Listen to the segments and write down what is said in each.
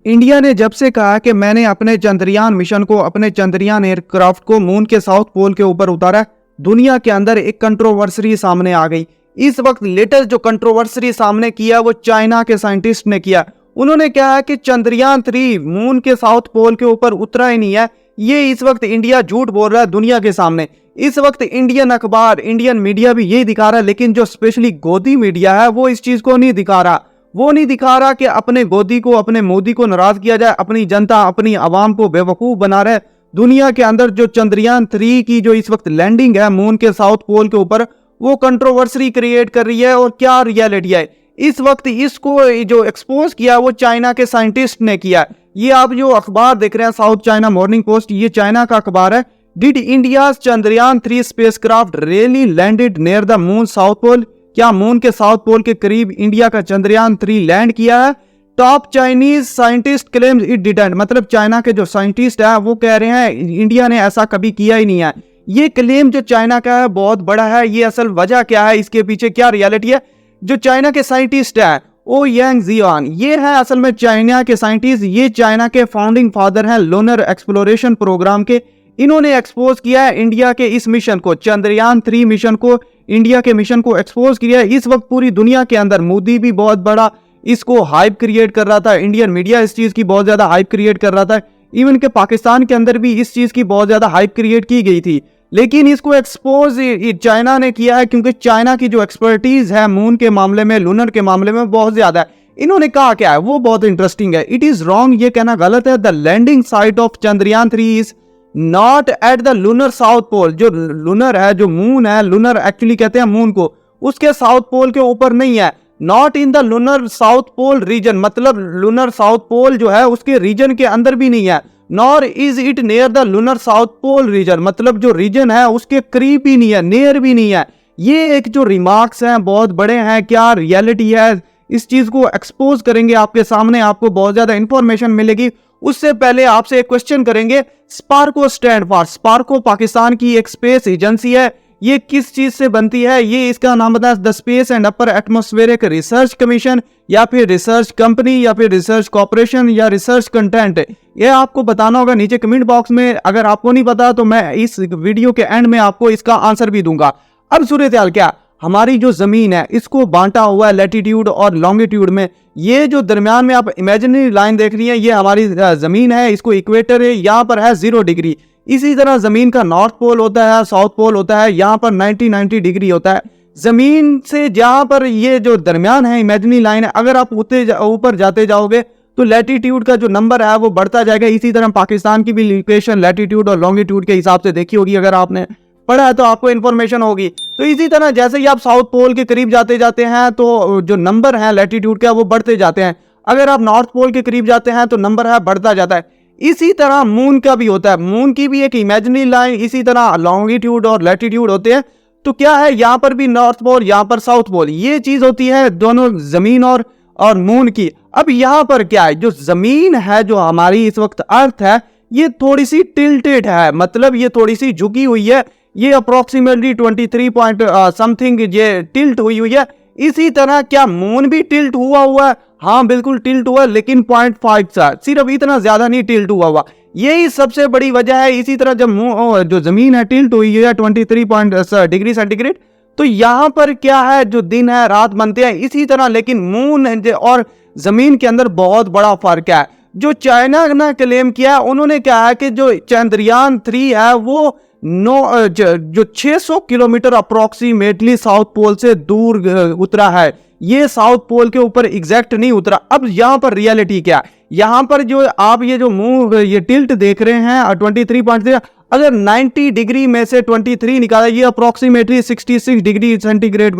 India ने जब से कहा कि मैंने अपने चंद्रयान मिशन को, अपने चंद्रयान एयरक्राफ्ट को मून के साउथ पोल के ऊपर उतारा, दुनिया के अंदर एक कंट्रोवर्सी सामने आ गई। इस वक्त लेटेस्ट जो कंट्रोवर्सी सामने किया वो चाइना के साइंटिस्ट ने किया। उन्होंने कहा कि चंद्रयान 3 मून के साउथ पोल के ऊपर उतरा ही नहीं है। ये इस वक्त इंडिया झूठ बोल रहा है दुनिया के सामने। इस वक्त इंडियन अखबार, इंडियन मीडिया भी यही दिखा रहा है, लेकिन जो स्पेशली गोदी मीडिया है वो इस चीज को नहीं दिखा रहा। वो नहीं दिखा रहा कि अपने गोदी को, अपने मोदी को नाराज किया जाए, अपनी जनता, अपनी आवाम को बेवकूफ बना रहे। दुनिया के अंदर जो चंद्रयान 3 की जो इस वक्त लैंडिंग है मून के साउथ पोल के ऊपर, वो कंट्रोवर्सी क्रिएट कर रही है। और क्या रियलिटी है इस वक्त, इसको जो एक्सपोज किया वो चाइना के साइंटिस्ट ने किया। ये आप जो अखबार देख रहे हैं, साउथ चाइना मॉर्निंग पोस्ट, ये चाइना का अखबार है। Did India Chandrayaan 3 spacecraft really landed near the moon south pole? क्या मून के साउथ पोल के करीब इंडिया का चंद्रयान 3 लैंड किया है? Top Chinese scientist claims it didn't. मतलब चाइना के जो साइंटिस्ट है वो कह रहे हैं इंडिया ने ऐसा कभी किया ही नहीं है। ये क्लेम जो चाइना का है बहुत बड़ा है। ये असल वजह क्या है, इसके पीछे क्या रियलिटी है? जो चाइना के साइंटिस्ट है ओ यांग जियान, ये है असल में चाइना के साइंटिस्ट। ये चाइना के फाउंडिंग फादर हैं लूनर एक्सप्लोरेशन प्रोग्राम के। इन्होंने एक्सपोज किया है इंडिया के इस मिशन को, चंद्रयान 3 मिशन को, इंडिया के मिशन को एक्सपोज किया है। इस वक्त पूरी दुनिया के अंदर मोदी भी बहुत बड़ा इसको हाइप क्रिएट कर रहा था, इंडियन मीडिया इस चीज की बहुत ज्यादा हाइप क्रिएट कर रहा था, इवन के पाकिस्तान के अंदर भी इस चीज की बहुत ज्यादा हाइप क्रिएट की गई थी। लेकिन इसको एक्सपोज चाइना ने किया है, क्योंकि चाइना की जो एक्सपर्टीज है मून के मामले में, लूनर के मामले में बहुत ज्यादा है। इन्होंने कहा क्या है वो बहुत इंटरेस्टिंग है। इट इज रॉन्ग, ये कहना गलत है। The landing site of Chandrayaan 3 is not at the lunar south pole. जो लूनर है, जो मून है, लूनर एक्चुअली कहते हैं मून को, उसके साउथ पोल के ऊपर नहीं है। Not in the lunar south pole region, मतलब लूनर साउथ पोल जो है उसके रीजन के अंदर भी नहीं है। Nor is it near the lunar south pole region, मतलब जो रीजन है उसके करीब भी नहीं है, नियर भी नहीं है। ये एक जो रिमार्क्स हैं बहुत बड़े हैं। क्या रियलिटी है इस चीज को एक्सपोज करेंगे आपके सामने, आपको बहुत ज्यादा इंफॉर्मेशन मिलेगी। उससे पहले आपसे एक क्वेश्चन करेंगे। Sparco stand for, Sparco Pakistan की एक स्पेस एजेंसी है। ये किस चीज से बनती है? ये इसका नाम बताया the space and upper atmospheric research commission, या फिर रिसर्च कंपनी, या फिर रिसर्च कॉर्पोरेशन, या रिसर्च कंटेंट। ये आपको बताना होगा नीचे कमेंट बॉक्स में। अगर आपको नहीं पता तो मैं इस वीडियो के एंड में आपको इसका आंसर भी दूंगा। अब सूरत हाल क्या, हमारी जो जमीन है इसको बांटा हुआ है लैटिट्यूड और लॉन्गिट्यूड में। ये जो दरमियान में आप इमेजिनरी लाइन देख रही है ये हमारी जमीन है, इसको इक्वेटर है, यहाँ पर है 0 डिग्री। इसी तरह जमीन का नॉर्थ पोल होता है, साउथ पोल होता है, यहाँ पर 90 डिग्री होता है। जमीन से जहाँ पर ये जो दरमियान है इमेजिनरी लाइन है, अगर आप ऊपर जाते जाओगे तो लैटिट्यूड का जो नंबर है वो बढ़ता जाएगा। इसी तरह पाकिस्तान की भी लोकेशन लैटिट्यूड और लॉन्गिट्यूड के हिसाब से देखी होगी, अगर आपने पढ़ा है तो आपको इन्फॉर्मेशन होगी। तो इसी तरह जैसे ही आप साउथ पोल के करीब जाते जाते हैं तो जो नंबर है लैटिट्यूड का वो बढ़ते जाते हैं। अगर आप नॉर्थ पोल के करीब जाते हैं तो नंबर है बढ़ता जाता है। इसी तरह मून का भी होता है, मून की भी एक इमेजिनरी लाइन, इसी तरह लॉन्गिट्यूड और लैटिट्यूड होते हैं। तो क्या है, यहाँ पर भी नॉर्थ पोल, यहाँ पर साउथ पोल, ये चीज होती है दोनों जमीन और मून की। अब यहाँ पर क्या है, जो जमीन है, जो हमारी इस वक्त अर्थ है, ये थोड़ी सी टिल्टेड है, मतलब ये थोड़ी सी झुकी हुई है। ये अप्रोक्सीमेटली 23 पॉइंट समथिंग ये टिल्ट हुई है। इसी तरह क्या मून भी टिल्ट हुआ है? हाँ बिल्कुल टिल्ट हुआ है, लेकिन 0.5 सा, सिर्फ इतना ज्यादा नहीं टिल्ट हुआ। यही सबसे बड़ी वजह है। इसी तरह जब जो जमीन है टिल्ट हुई है 23 डिग्री सेंटीग्रेड, तो यहाँ पर क्या है, जो दिन है रात बनते हैं इसी तरह। लेकिन मून और जमीन के अंदर बहुत बड़ा फर्क है। जो चाइना ने क्लेम किया, उन्होंने कहा है कि जो चंद्रयान 3 है वो जो 600 किलोमीटर अप्रोक्सीमेटली साउथ पोल से दूर उतरा है। ये साउथ पोल के ऊपर एग्जैक्ट नहीं उतरा। अब यहाँ पर रियलिटी क्या, यहाँ पर जो आप ये जो मुंह ये टिल्ट देख रहे हैं 23.3, अगर 90 डिग्री में से 23 निकाला, ये अप्रोक्सीमेटली 66 डिग्री सेंटीग्रेड,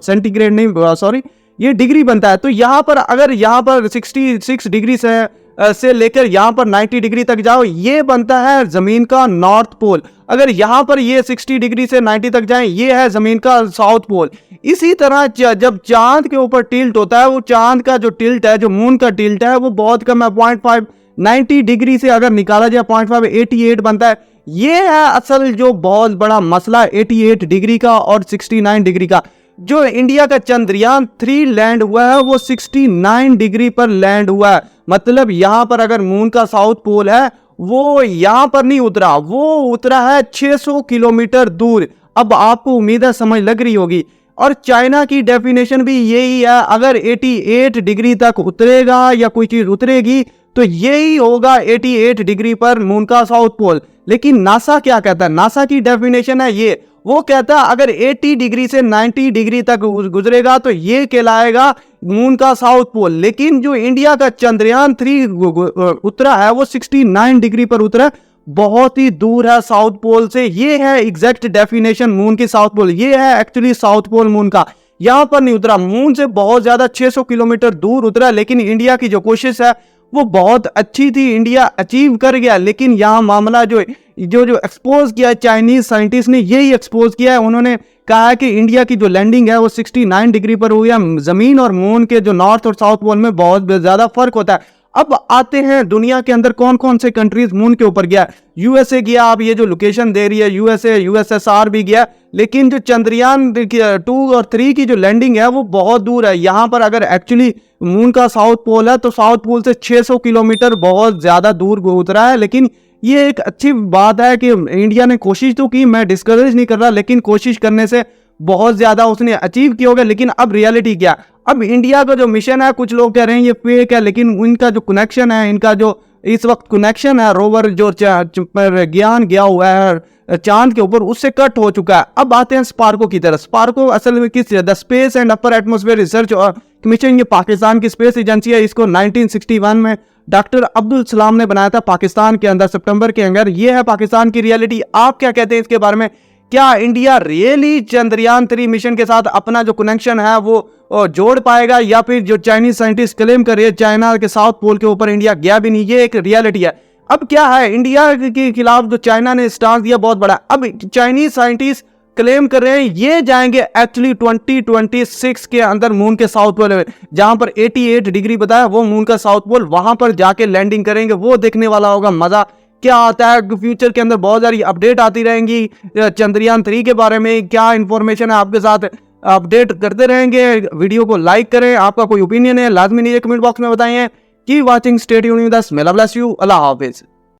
सेंटीग्रेड नहीं सॉरी, ये डिग्री बनता है। तो यहाँ पर अगर यहाँ पर 66 डिग्री से लेकर यहाँ पर 90 डिग्री तक जाओ, ये बनता है जमीन का नॉर्थ पोल। अगर यहाँ पर ये 60 डिग्री से 90 तक जाए, ये है जमीन का साउथ पोल। इसी तरह जब चांद के ऊपर टिल्ट होता है, वो चांद का जो टिल्ट है, जो मून का टिल्ट है, वो बहुत कम है, 0.5। 90 डिग्री से अगर निकाला जाए 0.5, 88 बनता है। ये है असल जो बहुत बड़ा मसला 88 डिग्री का और 69 डिग्री का। जो इंडिया का चंद्रयान 3 लैंड हुआ है वो 69 डिग्री पर लैंड हुआ है। मतलब यहां पर अगर मून का साउथ पोल है वो यहां पर नहीं उतरा, वो उतरा है 600 किलोमीटर दूर। अब आपको उम्मीद है समझ लग रही होगी। और चाइना की डेफिनेशन भी यही है, अगर 88 डिग्री तक उतरेगा या कोई चीज उतरेगी तो यही होगा 88 डिग्री पर मून का साउथ पोल। लेकिन नासा क्या कहता है? नासा की डेफिनेशन है ये, वो कहता है अगर 80 डिग्री से 90 डिग्री तक गुजरेगा तो ये कहलाएगा मून का साउथ पोल। लेकिन जो इंडिया का चंद्रयान 3 उतरा है वो 69 डिग्री पर उतरा, बहुत ही दूर है साउथ पोल से। ये है एग्जैक्ट डेफिनेशन मून की साउथ पोल, ये है एक्चुअली साउथ पोल मून का। यहां पर नहीं उतरा, मून से बहुत ज्यादा 600 किलोमीटर दूर उतरा। लेकिन इंडिया की जो कोशिश है वो बहुत अच्छी थी, इंडिया अचीव कर गया। लेकिन यहाँ मामला जो एक्सपोज किया चाइनीज साइंटिस्ट ने, यही एक्सपोज किया है। उन्होंने कहा है कि इंडिया की जो लैंडिंग है वो 69 डिग्री पर हुई है। जमीन और मून के जो नॉर्थ और साउथ पोल में बहुत ज्यादा फर्क होता है। अब आते हैं दुनिया के अंदर कौन कौन से कंट्रीज मून के ऊपर गया। यूएसए गया, आप ये जो लोकेशन दे रही है यूएसए, यूएसएसआर भी गया। लेकिन जो चंद्रयान 2 और 3 की जो लैंडिंग है वो बहुत दूर है। यहां पर अगर एक्चुअली मून का साउथ पोल है तो साउथ पोल से 600 किलोमीटर बहुत ज्यादा दूर उतरा है। लेकिन ये एक अच्छी बात है कि इंडिया ने कोशिश तो की, मैं डिस्करेज नहीं कर रहा, लेकिन कोशिश करने से बहुत ज्यादा उसने अचीव किया होगा। लेकिन अब रियलिटी क्या? अब इंडिया का जो मिशन है, कुछ लोग कह रहे हैं ये फेक है, लेकिन इनका जो कनेक्शन है, इनका जो इस वक्त कनेक्शन है, रोवर जो ज्ञान गया हुआ है चांद के ऊपर, उससे कट हो चुका है। अब आते हैं स्पार्को की तरफ। स्पार्को असल में किस the space and upper atmosphere research commission, ये पाकिस्तान की स्पेस एजेंसी है। इसको 1961 में डॉक्टर अब्दुल सलाम ने बनाया था पाकिस्तान के अंदर, सितंबर के अंदर। ये है पाकिस्तान की रियलिटी। आप क्या कहते हैं इसके बारे में? क्या इंडिया रियली चंद्रयान 3 मिशन के साथ अपना जो कनेक्शन है वो जोड़ पाएगा, या फिर जो चाइनीज साइंटिस्ट क्लेम कर रहे हैं चाइना के साउथ पोल के ऊपर इंडिया गया भी नहीं? ये एक रियलिटी है। अब क्या है, इंडिया के खिलाफ जो चाइना ने स्टांस दिया बहुत बड़ा। अब चाइनीज साइंटिस्ट क्लेम कर रहे हैं ये जाएंगे एक्चुअली 2026 के अंदर मून के साउथ पोल में, जहां पर 88 डिग्री बताया वो मून का साउथ पोल, वहां पर जाके लैंडिंग करेंगे। वो देखने वाला होगा मजा क्या आता है। फ्यूचर के अंदर बहुत सारी अपडेट आती रहेंगी चंद्रयान 3 के बारे में। क्या इंफॉर्मेशन है आपके साथ अपडेट करते रहेंगे। वीडियो को लाइक करें, आपका कोई ओपिनियन है लाजमी नीचे कमेंट बॉक्स में बताइए। Keep watching, stay tuned with us. may Allah bless you। Allah Hafiz.